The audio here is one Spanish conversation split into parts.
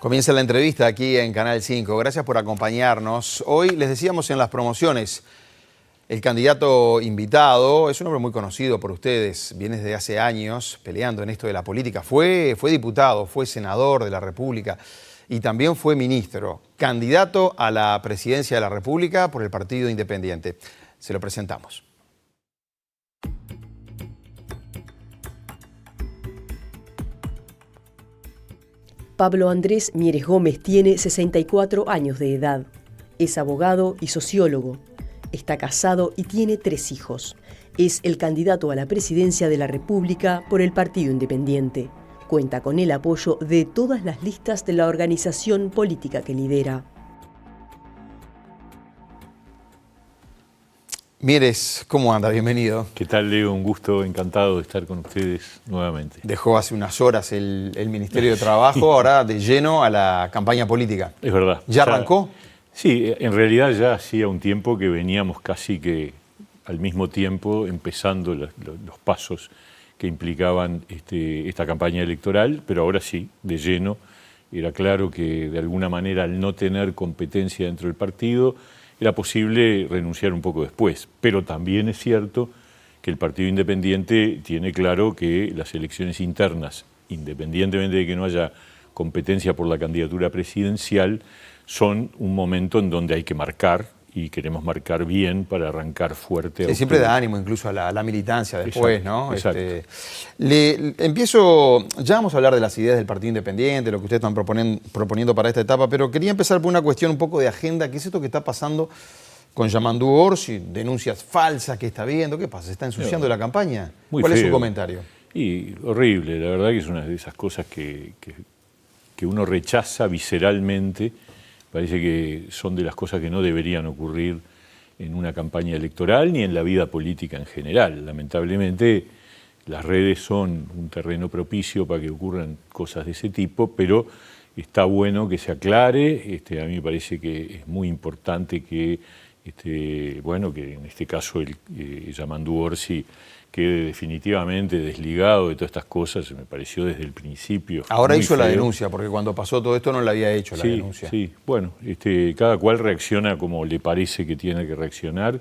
Comienza la entrevista aquí en Canal 5. Gracias por acompañarnos. Hoy les decíamos en las promociones, el candidato invitado es un hombre muy conocido por ustedes. Viene desde hace años peleando en esto de la política. Fue diputado, fue senador de la República y también fue ministro. Candidato a la presidencia de la República por el Partido Independiente. Se lo presentamos. Pablo Andrés Mieres Gómez tiene 64 años de edad. Es abogado y sociólogo. Está casado y tiene 3 hijos. Es el candidato a la presidencia de la República por el Partido Independiente. Cuenta con el apoyo de todas las listas de la organización política que lidera. Mieres, ¿cómo anda? Bienvenido. ¿Qué tal, Leo? Un gusto, encantado de estar con ustedes nuevamente. Dejó hace unas horas el Ministerio de Trabajo, ahora de lleno a la campaña política. Es verdad. ¿Ya arrancó? Sí, en realidad ya hacía un tiempo que veníamos casi que al mismo tiempo empezando los pasos que implicaban esta campaña electoral, pero ahora sí, de lleno. Era claro que de alguna manera al no tener competencia dentro del partido era posible renunciar un poco después, pero también es cierto que el Partido Independiente tiene claro que las elecciones internas, independientemente de que no haya competencia por la candidatura presidencial, son un momento en donde hay que marcar, y queremos marcar bien para arrancar fuerte. Sí, siempre da ánimo incluso a la militancia después, exacto, ¿no? Exacto. Ya vamos a hablar de las ideas del Partido Independiente, lo que ustedes están proponiendo para esta etapa, pero quería empezar por una cuestión un poco de agenda, que es esto que está pasando con Yamandú Orsi, denuncias falsas que está viendo. ¿Qué pasa? ¿Se está ensuciando la campaña? ¿Cuál es su comentario? Y horrible, la verdad que es una de esas cosas que uno rechaza visceralmente. Parece que son de las cosas que no deberían ocurrir en una campaña electoral ni en la vida política en general. Lamentablemente, las redes son un terreno propicio para que ocurran cosas de ese tipo, pero está bueno que se aclare. A mí me parece que es muy importante que, que en este caso Yamandú Orsi quede definitivamente desligado de todas estas cosas. Me pareció desde el principio. Ahora hizo la denuncia, porque cuando pasó todo esto no la había hecho la denuncia. Sí, bueno, cada cual reacciona como le parece que tiene que reaccionar.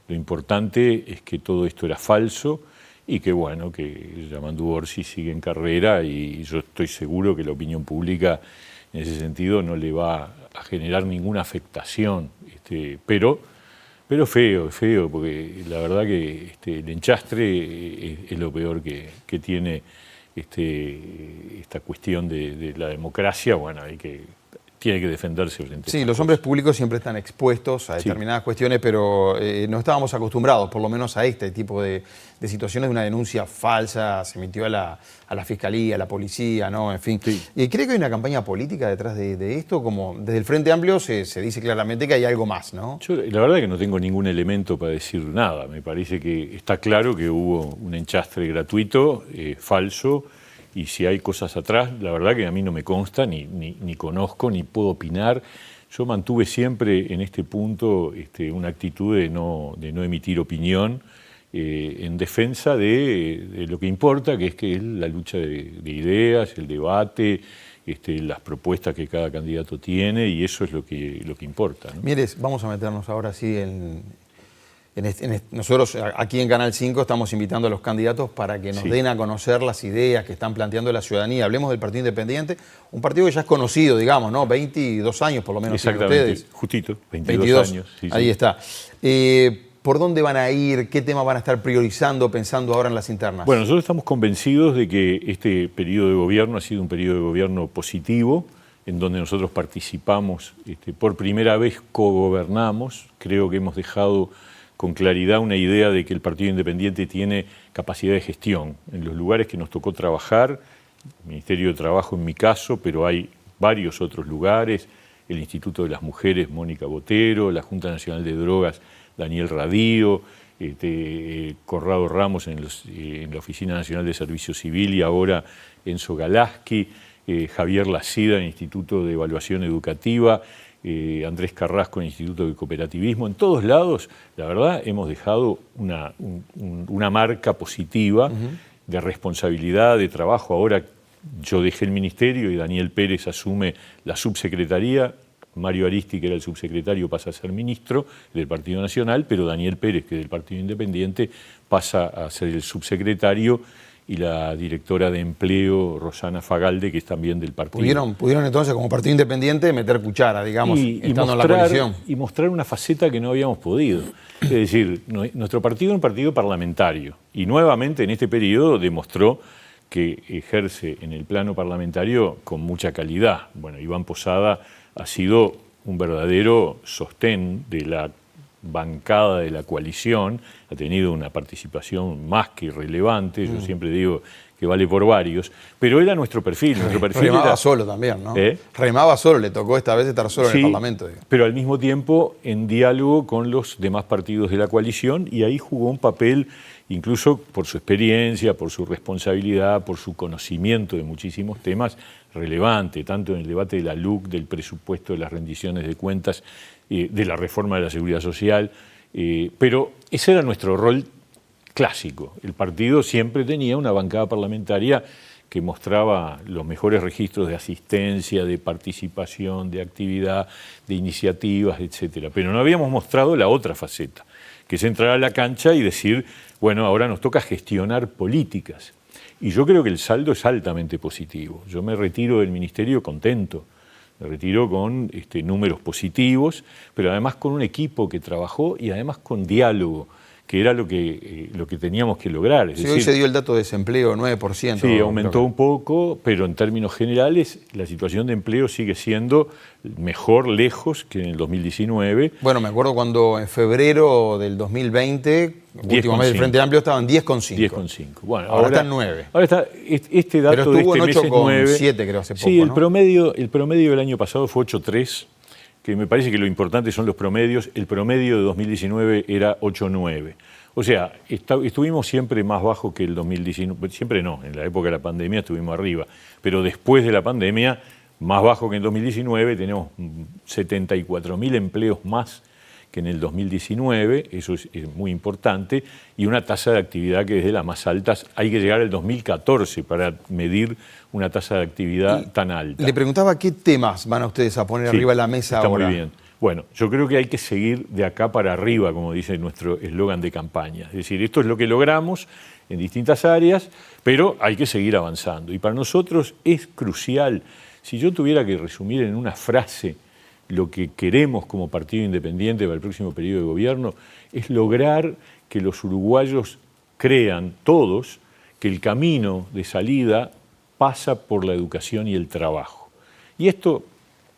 Lo importante es que todo esto era falso y que Yamandú Orsi sigue en carrera, y yo estoy seguro que la opinión pública en ese sentido no le va a generar ninguna afectación, pero feo, porque la verdad que el enchastre es lo peor que tiene esta cuestión de la democracia. Bueno, tiene que defenderse frente a Sí, los hombres públicos siempre están expuestos a determinadas cuestiones, pero no estábamos acostumbrados, por lo menos a este tipo de situaciones de una denuncia falsa, se emitió a la Fiscalía, a la Policía, ¿no? En fin. Sí. ¿Cree que hay una campaña política detrás de esto? Como desde el Frente Amplio se dice claramente que hay algo más, ¿no? Yo la verdad que no tengo ningún elemento para decir nada. Me parece que está claro que hubo un enchastre gratuito, falso. Y si hay cosas atrás, la verdad que a mí no me consta, ni conozco, ni puedo opinar. Yo mantuve siempre en este punto una actitud de no emitir opinión en defensa de lo que importa, que es la lucha de ideas, el debate, las propuestas que cada candidato tiene, y eso es lo que importa, ¿no? Mieres, vamos a meternos ahora sí nosotros aquí en Canal 5 estamos invitando a los candidatos para que nos den a conocer las ideas que están planteando la ciudadanía. Hablemos del Partido Independiente, un partido que ya es conocido, digamos, ¿no? 22 años por lo menos tienen ustedes. Justito, 22 años. Sí, ahí está. ¿Por dónde van a ir? ¿Qué temas van a estar priorizando, pensando ahora en las internas? Bueno, nosotros estamos convencidos de que este periodo de gobierno ha sido un periodo de gobierno positivo, en donde nosotros participamos, por primera vez cogobernamos. Creo que hemos dejado con claridad una idea de que el Partido Independiente tiene capacidad de gestión. En los lugares que nos tocó trabajar, el Ministerio de Trabajo en mi caso, pero hay varios otros lugares, el Instituto de las Mujeres, Mónica Botero, la Junta Nacional de Drogas, Daniel Radío, Corrado Ramos en la Oficina Nacional de Servicio Civil, y ahora Enzo Galaski, Javier Lacida en el Instituto de Evaluación Educativa, Andrés Carrasco en el Instituto de Cooperativismo. En todos lados, la verdad, hemos dejado una marca positiva de responsabilidad, de trabajo. Ahora yo dejé el ministerio y Daniel Pérez asume la subsecretaría. Mario Aristi, que era el subsecretario, pasa a ser ministro del Partido Nacional, pero Daniel Pérez, que es del Partido Independiente, pasa a ser el subsecretario, y la directora de Empleo, Rosana Fagalde, que es también del partido. Pudieron entonces, como Partido Independiente, meter cuchara, digamos, estando en la coalición. Y mostrar una faceta que no habíamos podido. Es decir, nuestro partido es un partido parlamentario, y nuevamente en este periodo demostró que ejerce en el plano parlamentario con mucha calidad. Bueno, Iván Posada ha sido un verdadero sostén de la bancada de la coalición, ha tenido una participación más que irrelevante, yo siempre digo que vale por varios, pero era nuestro perfil. Remaba solo también, ¿no? Remaba solo, le tocó esta vez estar solo en el Parlamento. Digamos. Pero al mismo tiempo en diálogo con los demás partidos de la coalición, y ahí jugó un papel, incluso por su experiencia, por su responsabilidad, por su conocimiento de muchísimos temas, relevante, tanto en el debate de la LUC, del presupuesto, de las rendiciones de cuentas, de la reforma de la seguridad social, pero ese era nuestro rol clásico. El partido siempre tenía una bancada parlamentaria que mostraba los mejores registros de asistencia, de participación, de actividad, de iniciativas, etcétera. Pero no habíamos mostrado la otra faceta, que es entrar a la cancha y decir, bueno, ahora nos toca gestionar políticas. Y yo creo que el saldo es altamente positivo. Yo me retiro del ministerio contento, me retiro con números positivos, pero además con un equipo que trabajó y además con diálogo, que era lo que teníamos que lograr. Es sí, decir, hoy se dio el dato de desempleo, 9%. Sí, aumentó un poco, pero en términos generales la situación de empleo sigue siendo mejor lejos que en el 2019. Bueno, me acuerdo cuando en febrero del 2020, último mes del Frente Amplio, estaban 10,5. 10,5. Bueno, ahora están 9. Ahora está este dato. Pero estuvo de este en mes es 8,7 creo hace poco, sí, el ¿no? promedio del año pasado fue 8,3, que me parece que lo importante son los promedios. El promedio de 2019 era 8,9. O sea, estuvimos siempre más bajo que el 2019, siempre no, en la época de la pandemia estuvimos arriba, pero después de la pandemia, más bajo que en 2019, tenemos 74.000 empleos más que en el 2019, eso es muy importante, y una tasa de actividad que es de las más altas. Hay que llegar al 2014 para medir una tasa de actividad tan alta. Le preguntaba qué temas van a ustedes a poner arriba de la mesa está ahora. Muy bien. Bueno, yo creo que hay que seguir de acá para arriba, como dice nuestro eslogan de campaña. Es decir, esto es lo que logramos en distintas áreas, pero hay que seguir avanzando. Y para nosotros es crucial, si yo tuviera que resumir en una frase lo que queremos como Partido Independiente para el próximo periodo de gobierno, es lograr que los uruguayos crean todos que el camino de salida pasa por la educación y el trabajo. Y esto,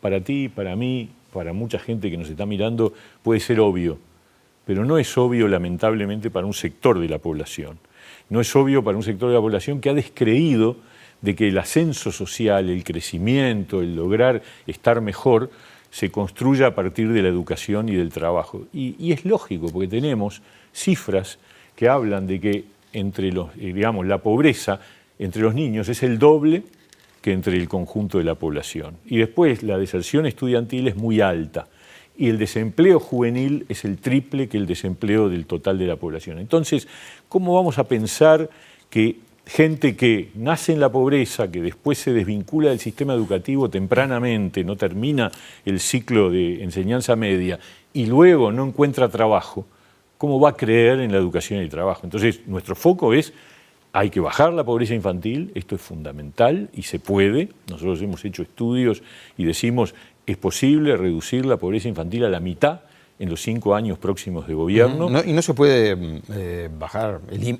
para ti, para mí, para mucha gente que nos está mirando, puede ser obvio, pero no es obvio, lamentablemente, para un sector de la población. No es obvio para un sector de la población que ha descreído de que el ascenso social, el crecimiento, el lograr estar mejor, se construya a partir de la educación y del trabajo. Y es lógico, porque tenemos cifras que hablan de que entre la pobreza entre los niños es el doble que entre el conjunto de la población. Y después la deserción estudiantil es muy alta y el desempleo juvenil es el triple que el desempleo del total de la población. Entonces, ¿cómo vamos a pensar que gente que nace en la pobreza, que después se desvincula del sistema educativo tempranamente, no termina el ciclo de enseñanza media y luego no encuentra trabajo, cómo va a creer en la educación y el trabajo? Entonces, nuestro foco es: hay que bajar la pobreza infantil, esto es fundamental y se puede. Nosotros hemos hecho estudios y decimos, es posible reducir la pobreza infantil a la mitad en los 5 años próximos de gobierno. ¿Y no se puede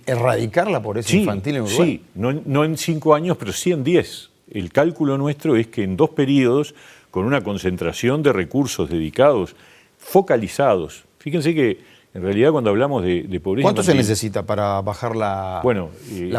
erradicar la pobreza infantil en Uruguay? Sí, no en 5 años, pero sí en 10. El cálculo nuestro es que en 2 periodos, con una concentración de recursos dedicados, focalizados. Fíjense que en realidad, cuando hablamos de pobreza ¿cuánto infantil, se necesita para bajar la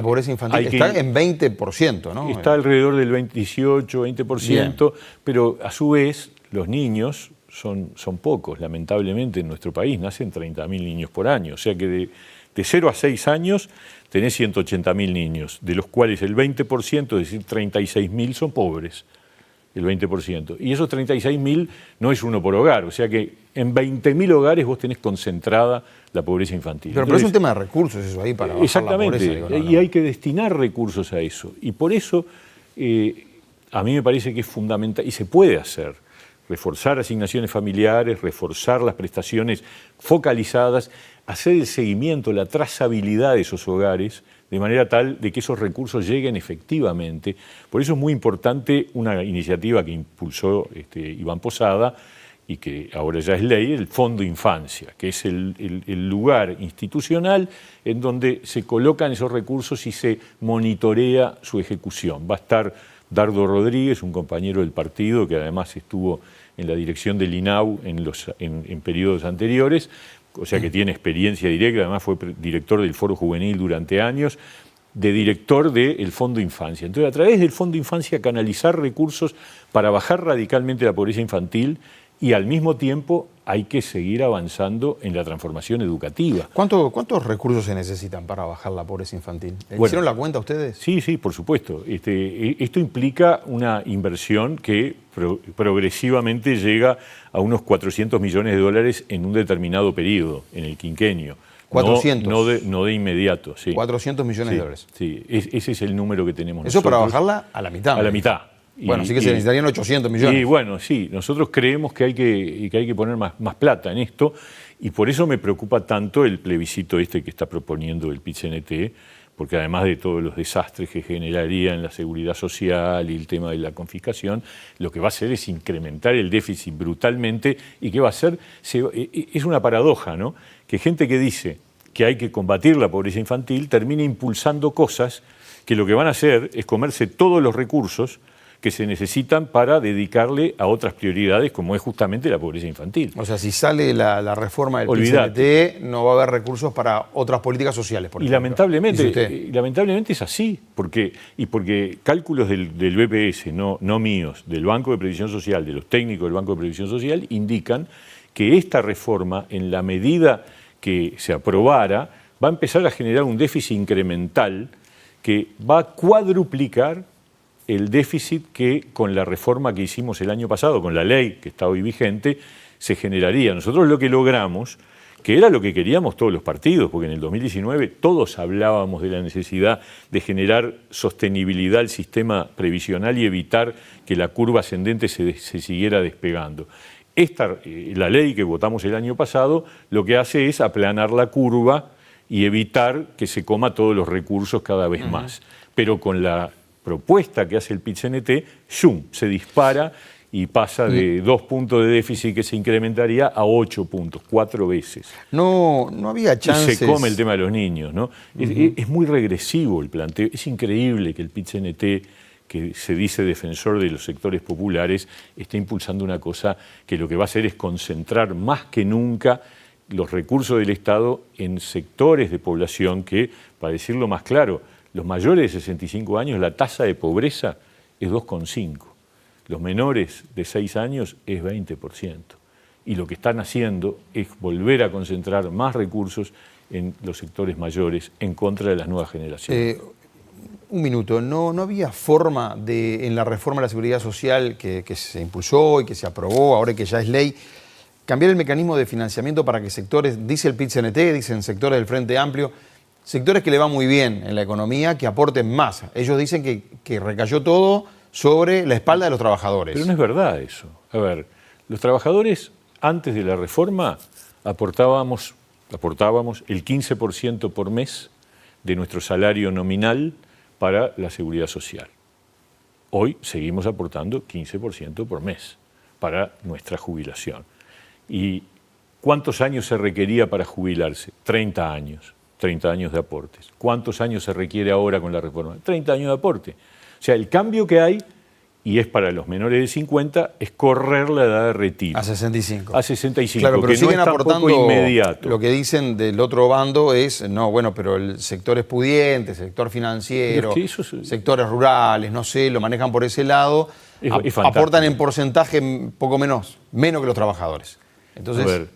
pobreza infantil? Está en 20%, ¿no? Está alrededor del 18, 20%, bien, pero a su vez los niños son pocos, lamentablemente en nuestro país nacen 30.000 niños por año, o sea que de 0 a 6 años tenés 180.000 niños, de los cuales el 20%, es decir, 36.000 son pobres. El 20%. Y esos 36.000 no es uno por hogar, o sea que en 20.000 hogares vos tenés concentrada la pobreza infantil. Pero es un tema de recursos eso ahí para bajar exactamente, la pobreza. Y hay que destinar recursos a eso. Y por eso a mí me parece que es fundamental, y se puede hacer, reforzar asignaciones familiares, reforzar las prestaciones focalizadas, hacer el seguimiento, la trazabilidad de esos hogares, de manera tal de que esos recursos lleguen efectivamente. Por eso es muy importante una iniciativa que impulsó Iván Posada y que ahora ya es ley, el Fondo Infancia, que es el lugar institucional en donde se colocan esos recursos y se monitorea su ejecución. Va a estar Dardo Rodríguez, un compañero del partido que además estuvo en la dirección del INAU en periodos anteriores, o sea que tiene experiencia directa, además fue director del Foro Juvenil durante años, de director del Fondo Infancia. Entonces, a través del Fondo Infancia canalizar recursos para bajar radicalmente la pobreza infantil y al mismo tiempo hay que seguir avanzando en la transformación educativa. ¿Cuántos recursos se necesitan para bajar la pobreza infantil? ¿Hicieron la cuenta ustedes? Sí, por supuesto. Esto implica una inversión que progresivamente llega a unos 400 millones de dólares en un determinado periodo, en el quinquenio. 400. No de inmediato, sí. 400 millones de dólares. Sí, ese es el número que tenemos Eso nosotros. Para bajarla a la mitad. A la mitad. Bueno, sí que se necesitarían 800 millones. Y bueno, sí, nosotros creemos que hay que poner más plata en esto y por eso me preocupa tanto el plebiscito que está proponiendo el PIT-CNT, porque además de todos los desastres que generaría en la seguridad social y el tema de la confiscación, lo que va a hacer es incrementar el déficit brutalmente y ¿qué va a hacer? Es una paradoja, ¿no? Que gente que dice que hay que combatir la pobreza infantil termina impulsando cosas que lo que van a hacer es comerse todos los recursos que se necesitan para dedicarle a otras prioridades, como es justamente la pobreza infantil. O sea, si sale la reforma del PIT-CNT, no va a haber recursos para otras políticas sociales, por ejemplo. Lamentablemente es así, porque cálculos del BPS, no míos, del Banco de Previsión Social, de los técnicos del Banco de Previsión Social, indican que esta reforma, en la medida que se aprobara, va a empezar a generar un déficit incremental que va a cuadruplicar el déficit que con la reforma que hicimos el año pasado, con la ley que está hoy vigente, se generaría. Nosotros lo que logramos, que era lo que queríamos todos los partidos, porque en el 2019 todos hablábamos de la necesidad de generar sostenibilidad al sistema previsional y evitar que la curva ascendente se siguiera despegando. La ley que votamos el año pasado lo que hace es aplanar la curva y evitar que se coma todos los recursos cada vez más. Pero con la propuesta que hace el PIT-CNT, se dispara y pasa de 2 puntos de déficit que se incrementaría a 8 puntos, 4 veces. No había chances. Y se come el tema de los niños, ¿no? Es muy regresivo el planteo. Es increíble que el PIT-CNT, que se dice defensor de los sectores populares, esté impulsando una cosa que lo que va a hacer es concentrar más que nunca los recursos del Estado en sectores de población que, para decirlo más claro, los mayores de 65 años, la tasa de pobreza es 2,5. Los menores de 6 años es 20%. Y lo que están haciendo es volver a concentrar más recursos en los sectores mayores en contra de las nuevas generaciones. Un minuto, ¿no había forma en la reforma de la seguridad social que se impulsó y que se aprobó, ahora que ya es ley, cambiar el mecanismo de financiamiento para que sectores, dice el PIT-CNT, dicen sectores del Frente Amplio, sectores que le va muy bien en la economía, que aporten más? Ellos dicen que recayó todo sobre la espalda de los trabajadores. Pero no es verdad eso. A ver, los trabajadores antes de la reforma aportábamos el 15% por mes de nuestro salario nominal para la seguridad social. Hoy seguimos aportando 15% por mes para nuestra jubilación. ¿Y cuántos años se requería para jubilarse? 30 años. 30 años de aportes. ¿Cuántos años se requiere ahora con la reforma? 30 años de aporte. O sea, el cambio que hay, y es para los menores de 50, es correr la edad de retiro. A 65. A 65, claro, pero que siguen no es aportando tampoco inmediato. Lo que dicen del otro bando es, no, bueno, pero el sector es pudiente, sector financiero, sectores rurales, no sé, lo manejan por ese lado, es aportan en porcentaje poco menos que los trabajadores. Entonces, a ver,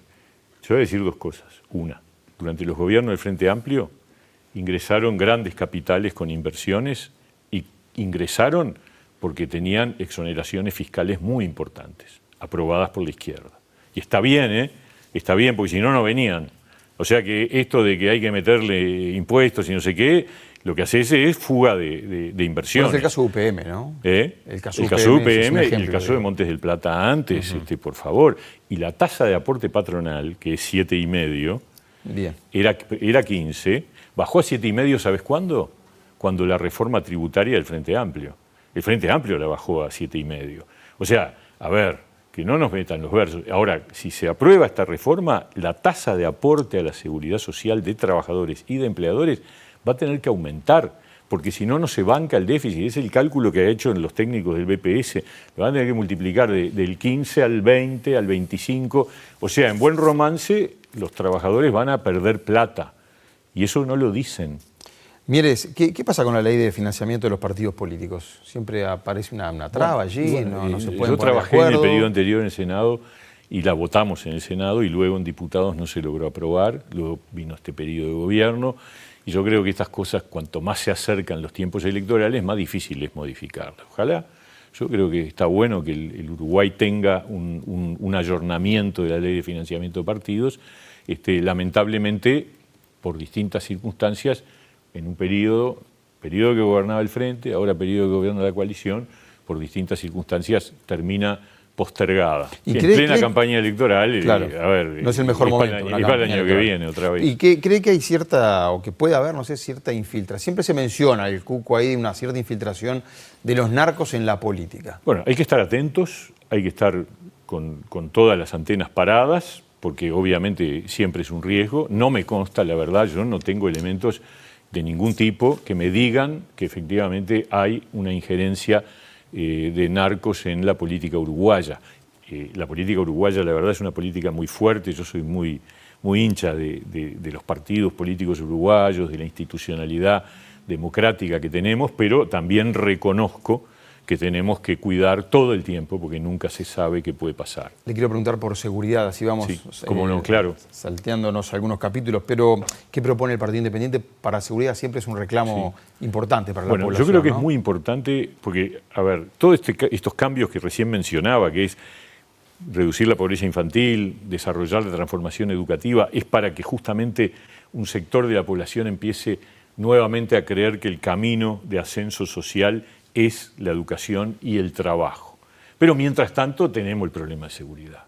yo voy a decir 2 cosas. Una, durante los gobiernos del Frente Amplio ingresaron grandes capitales con inversiones y ingresaron porque tenían exoneraciones fiscales muy importantes, aprobadas por la izquierda. Y está bien, ¿eh? Está bien, porque si no, no venían. O sea que esto de que hay que meterle impuestos y no sé qué, Lo que haces es fuga de inversiones. Bueno, es el caso de UPM, ¿no? El caso de UPM y el caso de Montes del Plata antes, por favor. Y la tasa de aporte patronal, que es 7,5, era 15, bajó a 7,5, ¿sabes cuándo? Cuando la reforma tributaria del Frente Amplio. El Frente Amplio la bajó a 7,5. O sea, a ver, que no nos metan los versos. Ahora, si se aprueba esta reforma, la tasa de aporte a la seguridad social de trabajadores y de empleadores va a tener que aumentar, porque si no, no se banca el déficit. Es el cálculo que ha hecho en los técnicos del BPS. Lo van a tener que multiplicar del 15 al 20, al 25. O sea, en buen romance, los trabajadores van a perder plata. Y eso no lo dicen. Mieres, ¿qué pasa con la ley de financiamiento de los partidos políticos? Siempre aparece una traba allí, bueno, no se pueden poner de acuerdo. Yo trabajé en el periodo anterior en el Senado y la votamos en el Senado y luego en diputados no se logró aprobar. Luego vino este periodo de gobierno. Y yo creo que estas cosas, cuanto más se acercan los tiempos electorales, más difícil es modificarlas. Ojalá, yo creo que está bueno que el Uruguay tenga un ayornamiento de la ley de financiamiento de partidos. Lamentablemente, por distintas circunstancias, en un periodo que gobernaba el Frente, ahora periodo que gobierna la coalición, por distintas circunstancias termina postergada. En plena campaña electoral, claro, a ver, no es el mejor momento. Y para el año que viene otra vez. ¿Y cree que hay cierta, o que puede haber, no sé, cierta infiltración? Siempre se menciona el cuco ahí, una cierta infiltración de los narcos en la política. Bueno, hay que estar atentos, hay que estar con todas las antenas paradas, porque obviamente siempre es un riesgo. No me consta, la verdad, yo no tengo elementos de ningún tipo que me digan que efectivamente hay una injerencia de narcos en la política uruguaya. La política uruguaya, la verdad, es una política muy fuerte. Yo soy muy hincha de los partidos políticos uruguayos, de la institucionalidad democrática que tenemos, pero también reconozco que tenemos que cuidar todo el tiempo porque nunca se sabe qué puede pasar. Le quiero preguntar por seguridad, así vamos cómo no, claro, salteándonos algunos capítulos, pero ¿qué propone el Partido Independiente para seguridad? Siempre es un reclamo importante para la población. Bueno, yo creo que es muy importante porque, a ver, todos estos cambios que recién mencionaba, que es reducir la pobreza infantil, desarrollar la transformación educativa, es para que justamente un sector de la población empiece nuevamente a creer que el camino de ascenso social es la educación y el trabajo. Pero mientras tanto tenemos el problema de seguridad.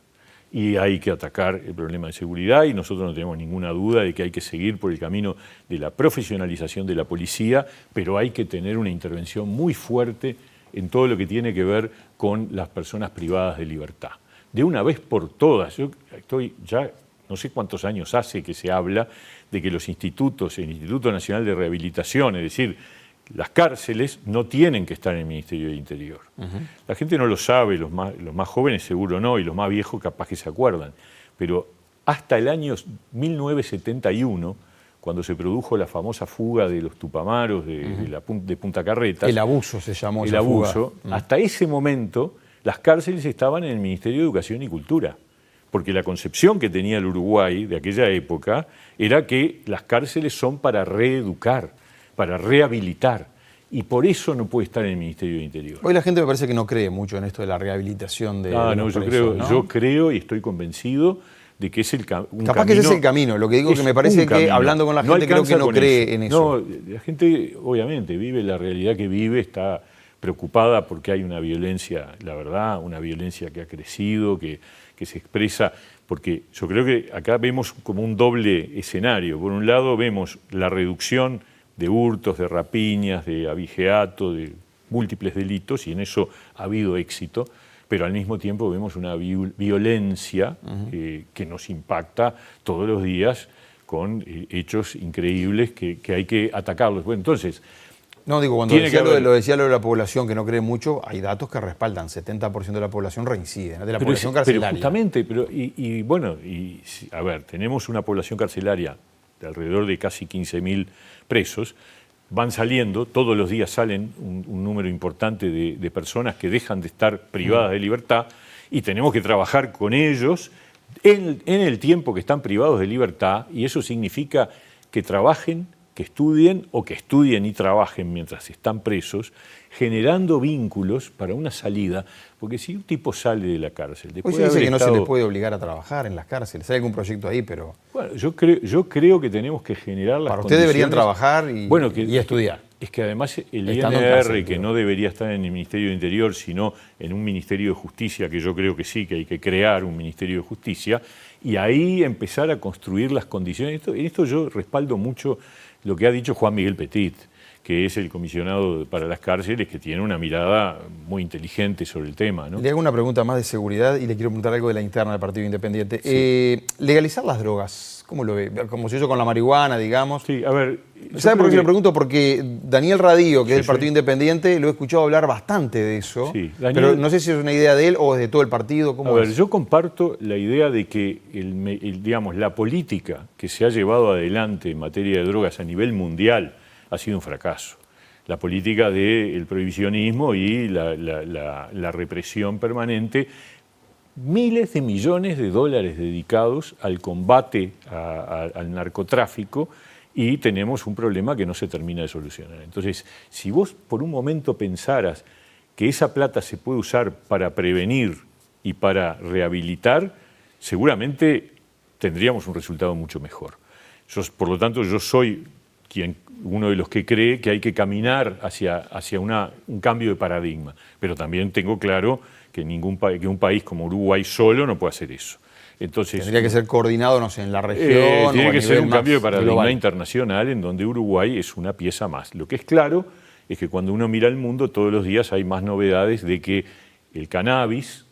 Y hay que atacar el problema de seguridad y nosotros no tenemos ninguna duda de que hay que seguir por el camino de la profesionalización de la policía, pero hay que tener una intervención muy fuerte en todo lo que tiene que ver con las personas privadas de libertad. De una vez por todas, yo estoy ya, no sé cuántos años hace que se habla de que los institutos, el Instituto Nacional de Rehabilitación, es decir, las cárceles no tienen que estar en el Ministerio del Interior. La gente no lo sabe, los más jóvenes seguro no, y los más viejos capaz que se acuerdan. Pero hasta el año 1971, cuando se produjo la famosa fuga de los tupamaros de Punta Carretas. El abuso se llamó el esa fuga. Abuso. Hasta ese momento, las cárceles estaban en el Ministerio de Educación y Cultura. Porque la concepción que tenía el Uruguay de aquella época era que las cárceles son para reeducar, para rehabilitar, y por eso no puede estar en el Ministerio del Interior. Hoy la gente me parece que no cree mucho en esto de la rehabilitación de los presos, ¿no? Yo creo y estoy convencido de que es un Capaz camino... que ese es el camino, lo que digo que me parece que hablando con la gente creo que no cree en eso. No, la gente obviamente vive la realidad que vive, está preocupada porque hay una violencia, la verdad, una violencia que ha crecido, que se expresa, porque yo creo que acá vemos como un doble escenario. Por un lado vemos la reducción de hurtos, de rapiñas, de abigeato, de múltiples delitos, y en eso ha habido éxito, pero al mismo tiempo vemos una violencia que nos impacta todos los días con hechos increíbles que hay que atacarlos. Bueno, entonces... No, digo, cuando decía lo de la población que no cree mucho, hay datos que respaldan, 70% de la población reincide, de la población carcelaria. Pero justamente, bueno, a ver, tenemos una población carcelaria de alrededor de casi 15.000 presos, van saliendo, todos los días salen un número importante de personas que dejan de estar privadas de libertad y tenemos que trabajar con ellos en el tiempo que están privados de libertad, y eso significa que trabajen, que estudien o que estudien y trabajen mientras están presos, generando vínculos para una salida, porque si un tipo sale de la cárcel... Hoy se dice que no se les puede obligar a trabajar en las cárceles, hay algún proyecto ahí, pero... Bueno, yo creo que tenemos que generar las para ustedes deberían trabajar y estudiar. Es que además el Estando en INR, cárcel, que no debería estar en el Ministerio de Interior, sino en un Ministerio de Justicia, que yo creo que sí, que hay que crear un Ministerio de Justicia, y ahí empezar a construir las condiciones. En esto yo respaldo mucho lo que ha dicho Juan Miguel Petit, que es el comisionado para las cárceles, que tiene una mirada muy inteligente sobre el tema, ¿no? Le hago una pregunta más de seguridad y le quiero preguntar algo de la interna del Partido Independiente. Sí. Legalizar las drogas, ¿cómo lo ve? Como se hizo con la marihuana, digamos. Sí, a ver... ¿Sabe por qué se lo pregunto? Porque Daniel Radío, que es del Partido sí. Independiente, lo he escuchado hablar bastante de eso. Sí, pero no sé si es una idea de él o es de todo el partido. ¿Cómo a ver, es? yo comparto la idea de que digamos, la política que se ha llevado adelante en materia de drogas a nivel mundial ha sido un fracaso. La política del prohibicionismo y la represión permanente, miles de millones de dólares dedicados al combate al narcotráfico, y tenemos un problema que no se termina de solucionar. Entonces, si vos por un momento pensaras que esa plata se puede usar para prevenir y para rehabilitar, seguramente tendríamos un resultado mucho mejor. Por lo tanto, yo soy uno de los que cree que hay que caminar hacia un cambio de paradigma, pero también tengo claro que un país como Uruguay solo no puede hacer eso. Entonces, tendría que ser coordinado, no sé, en la región. Tiene que ser un cambio de paradigma global. Internacional en donde Uruguay es una pieza más. Lo que es claro es que cuando uno mira el mundo, todos los días hay más novedades de que el cannabis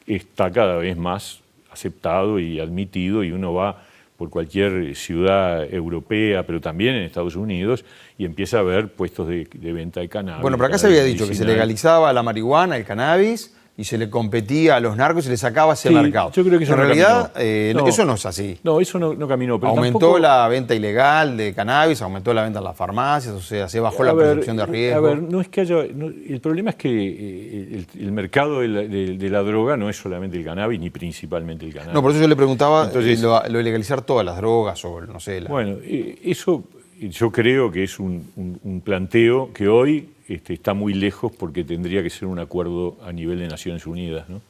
está cada vez más aceptado y admitido, y uno va por cualquier ciudad europea, pero también en Estados Unidos, y empieza a ver puestos de venta de cannabis. Bueno, pero acá se había dicho que se legalizaba la marihuana, el cannabis, y se le competía a los narcos y se le sacaba ese mercado. Yo creo que eso en no realidad, caminó. eso no es así. No, eso no caminó. Pero aumentó tampoco... la venta ilegal de cannabis, aumentó la venta en las farmacias, o sea, se bajó la percepción de riesgo. A ver, no es que haya... el problema es que el mercado de la droga no es solamente el cannabis, ni principalmente el cannabis. No, por eso yo le preguntaba. Entonces, lo de legalizar todas las drogas o no sé. Bueno, eso yo creo que es un planteo que hoy está muy lejos, porque tendría que ser un acuerdo a nivel de Naciones Unidas, ¿no?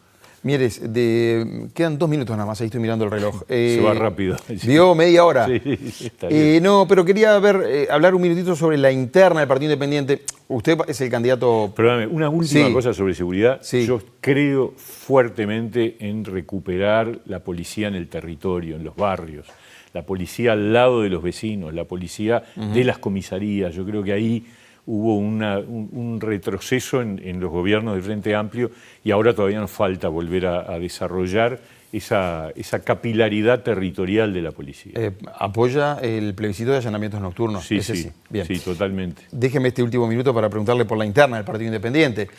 Mieres, quedan 2 minutos nada más, ahí estoy mirando el reloj. Se va rápido. ¿Vio? ¿Media hora? Sí, está bien. No, pero quería hablar un minutito sobre la interna del Partido Independiente. Usted es el candidato... Perdóname, una última cosa sobre seguridad. Sí. Yo creo fuertemente en recuperar la policía en el territorio, en los barrios. La policía al lado de los vecinos, la policía de las comisarías. Yo creo que ahí hubo un retroceso en los gobiernos de Frente Amplio, y ahora todavía nos falta volver a desarrollar esa capilaridad territorial de la policía. ¿Apoya el plebiscito de allanamientos nocturnos? Sí, Ese sí, Bien. sí, totalmente. Déjeme este último minuto para preguntarle por la interna del Partido Independiente.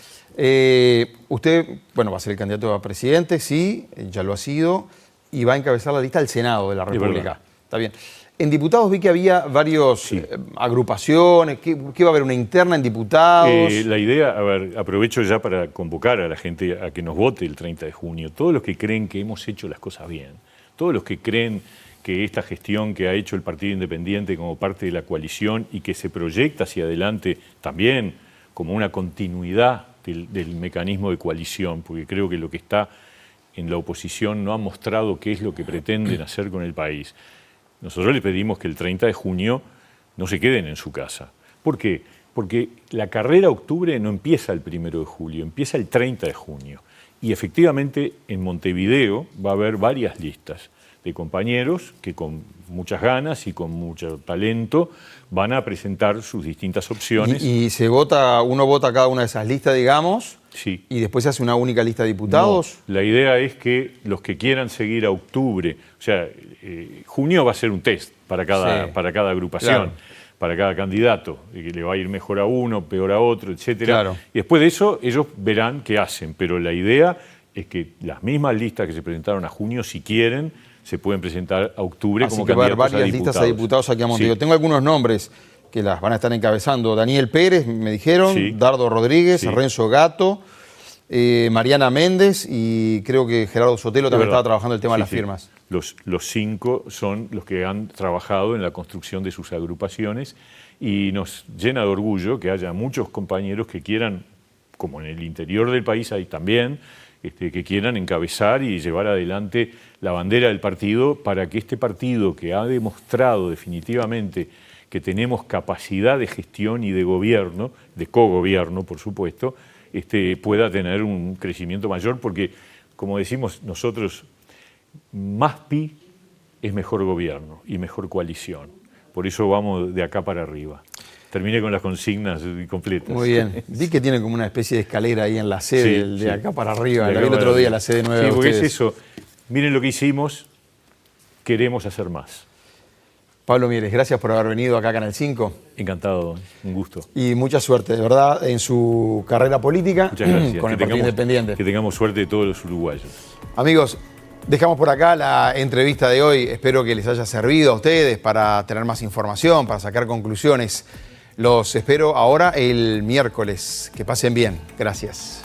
Usted, bueno, va a ser el candidato a presidente, sí, ya lo ha sido, y va a encabezar la lista del Senado de la República. Está bien. En diputados vi que había varias agrupaciones. ¿Qué va a haber? ¿Una interna en diputados? La idea, a ver, aprovecho ya para convocar a la gente a que nos vote el 30 de junio. Todos los que creen que hemos hecho las cosas bien, todos los que creen que esta gestión que ha hecho el Partido Independiente como parte de la coalición y que se proyecta hacia adelante también como una continuidad del mecanismo de coalición, porque creo que lo que está en la oposición no ha mostrado qué es lo que pretenden hacer con el país. Nosotros le pedimos que el 30 de junio no se queden en su casa. ¿Por qué? Porque la carrera a octubre no empieza el 1 de julio, empieza el 30 de junio. Y efectivamente en Montevideo va a haber varias listas de compañeros que con muchas ganas y con mucho talento van a presentar sus distintas opciones. ¿Y uno vota cada una de esas listas, digamos? Sí. ¿Y después se hace una única lista de diputados? No, la idea es que los que quieran seguir a octubre, o sea, junio va a ser un test para cada agrupación, claro, para cada candidato, que le va a ir mejor a uno, peor a otro, etcétera. Claro. Y después de eso ellos verán qué hacen, pero la idea es que las mismas listas que se presentaron a junio, si quieren, se pueden presentar a octubre como candidatos a diputados. Así que va a haber varias listas a diputados aquí a Montevideo. Sí. Tengo algunos nombres que las van a estar encabezando. Daniel Pérez, me dijeron, sí, Dardo Rodríguez, sí, Renzo Gato, Mariana Méndez y creo que Gerardo Sotelo también estaba trabajando el tema de las firmas. Los 5 son los que han trabajado en la construcción de sus agrupaciones y nos llena de orgullo que haya muchos compañeros que quieran, como en el interior del país hay también, que quieran encabezar y llevar adelante la bandera del partido para que este partido, que ha demostrado definitivamente que tenemos capacidad de gestión y de gobierno, de cogobierno por supuesto, pueda tener un crecimiento mayor, porque como decimos nosotros, más PI es mejor gobierno y mejor coalición. Por eso vamos de acá para arriba. Terminé con las consignas completas. Muy bien. Vi que tiene como una especie de escalera ahí en la sede, de acá para arriba. La vi el otro arriba. día, la sede nueva. Sí, porque es eso. Miren lo que hicimos, queremos hacer más. Pablo Mieres, gracias por haber venido acá a Canal 5. Encantado, un gusto. Y mucha suerte, de verdad, en su carrera política. Muchas gracias. Con el Partido Independiente. Que tengamos suerte de todos los uruguayos. Amigos, dejamos por acá la entrevista de hoy. Espero que les haya servido a ustedes para tener más información, para sacar conclusiones. Los espero ahora el miércoles. Que pasen bien. Gracias.